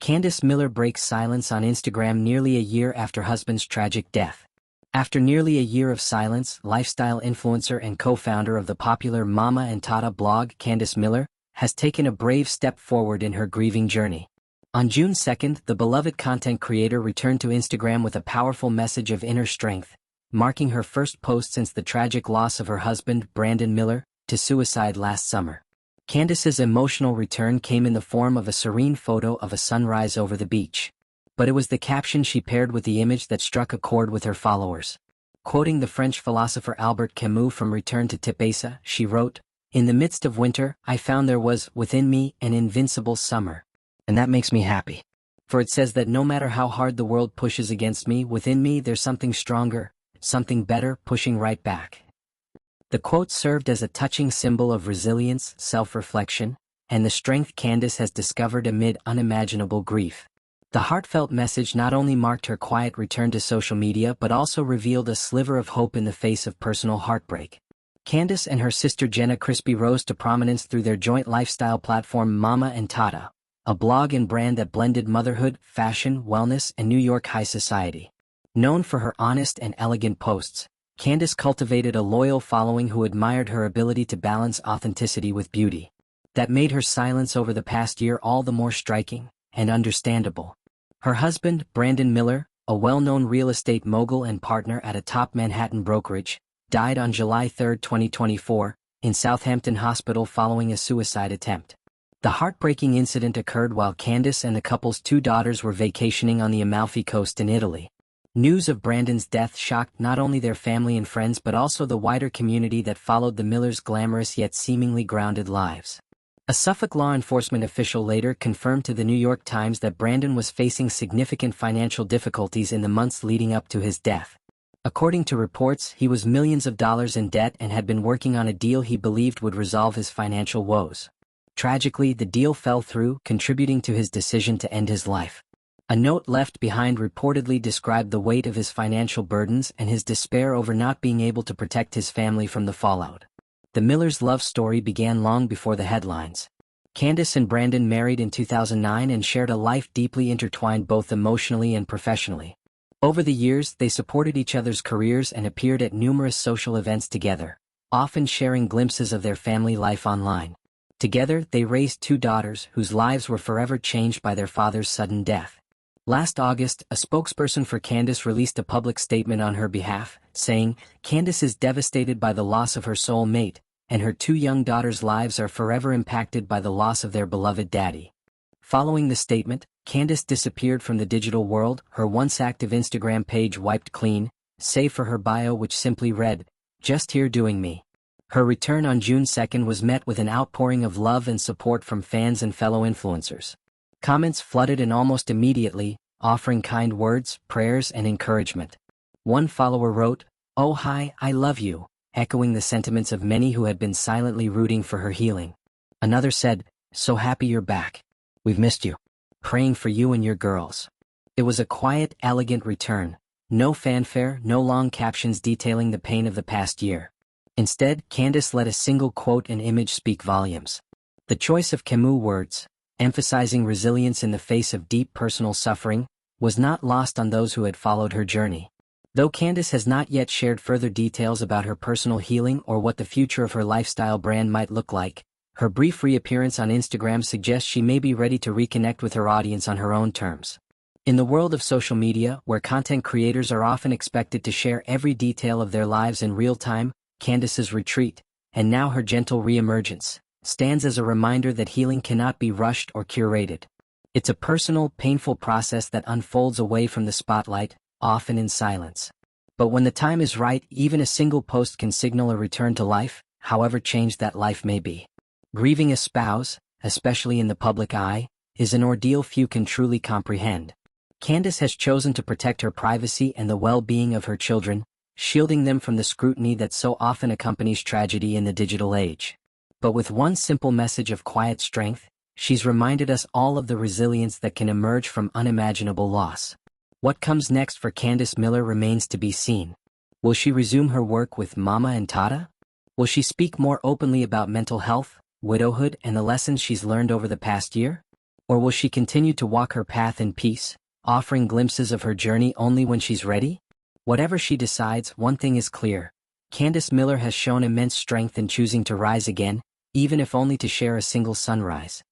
Candice Miller breaks silence on Instagram nearly a year after husband's tragic death. After nearly a year of silence, lifestyle influencer and co-founder of the popular Mama and Tata blog, Candice Miller, has taken a brave step forward in her grieving journey. On June 2nd, the beloved content creator returned to Instagram with a powerful message of inner strength, marking her first post since the tragic loss of her husband, Brandon Miller, to suicide last summer. Candice's emotional return came in the form of a serene photo of a sunrise over the beach. But it was the caption she paired with the image that struck a chord with her followers. Quoting the French philosopher Albert Camus from Return to Tipasa, she wrote, "In the midst of winter, I found there was, within me, an invincible summer. And that makes me happy. For it says that no matter how hard the world pushes against me, within me there's something stronger, something better, pushing right back." The quote served as a touching symbol of resilience, self-reflection, and the strength Candice has discovered amid unimaginable grief. The heartfelt message not only marked her quiet return to social media but also revealed a sliver of hope in the face of personal heartbreak. Candice and her sister Jenna Crispy rose to prominence through their joint lifestyle platform Mama and Tata, a blog and brand that blended motherhood, fashion, wellness, and New York high society. Known for her honest and elegant posts, Candice cultivated a loyal following who admired her ability to balance authenticity with beauty. That made her silence over the past year all the more striking and understandable. Her husband, Brandon Miller, a well-known real estate mogul and partner at a top Manhattan brokerage, died on July 3, 2024, in Southampton Hospital following a suicide attempt. The heartbreaking incident occurred while Candice and the couple's two daughters were vacationing on the Amalfi Coast in Italy. News of Brandon's death shocked not only their family and friends but also the wider community that followed the Millers' glamorous yet seemingly grounded lives. A Suffolk law enforcement official later confirmed to the New York Times that Brandon was facing significant financial difficulties in the months leading up to his death. According to reports, he was millions of dollars in debt and had been working on a deal he believed would resolve his financial woes. Tragically, the deal fell through, contributing to his decision to end his life. A note left behind reportedly described the weight of his financial burdens and his despair over not being able to protect his family from the fallout. The Millers' love story began long before the headlines. Candice and Brandon married in 2009 and shared a life deeply intertwined both emotionally and professionally. Over the years, they supported each other's careers and appeared at numerous social events together, often sharing glimpses of their family life online. Together, they raised two daughters whose lives were forever changed by their father's sudden death. Last August, a spokesperson for Candice released a public statement on her behalf, saying, "Candice is devastated by the loss of her soul mate, and her two young daughters' lives are forever impacted by the loss of their beloved daddy." Following the statement, Candice disappeared from the digital world, her once active Instagram page wiped clean, save for her bio which simply read, "Just here doing me." Her return on June 2nd was met with an outpouring of love and support from fans and fellow influencers. Comments flooded in almost immediately, offering kind words, prayers, and encouragement. One follower wrote, "Oh hi, I love you," echoing the sentiments of many who had been silently rooting for her healing. Another said, "So happy you're back. We've missed you. Praying for you and your girls." It was a quiet, elegant return. No fanfare, no long captions detailing the pain of the past year. Instead, Candice let a single quote and image speak volumes. The choice of Camus words, emphasizing resilience in the face of deep personal suffering, was not lost on those who had followed her journey. Though Candice has not yet shared further details about her personal healing or what the future of her lifestyle brand might look like, her brief reappearance on Instagram suggests she may be ready to reconnect with her audience on her own terms. In the world of social media, where content creators are often expected to share every detail of their lives in real time, Candice's retreat, and now her gentle reemergence, stands as a reminder that healing cannot be rushed or curated. It's a personal, painful process that unfolds away from the spotlight, often in silence. But when the time is right, even a single post can signal a return to life, however changed that life may be. Grieving a spouse, especially in the public eye, is an ordeal few can truly comprehend. Candice has chosen to protect her privacy and the well-being of her children, shielding them from the scrutiny that so often accompanies tragedy in the digital age. But with one simple message of quiet strength, she's reminded us all of the resilience that can emerge from unimaginable loss. What comes next for Candice Miller remains to be seen. Will she resume her work with Mama and Tata? Will she speak more openly about mental health, widowhood, and the lessons she's learned over the past year? Or will she continue to walk her path in peace, offering glimpses of her journey only when she's ready? Whatever she decides, one thing is clear. Candice Miller has shown immense strength in choosing to rise again, even if only to share a single sunrise.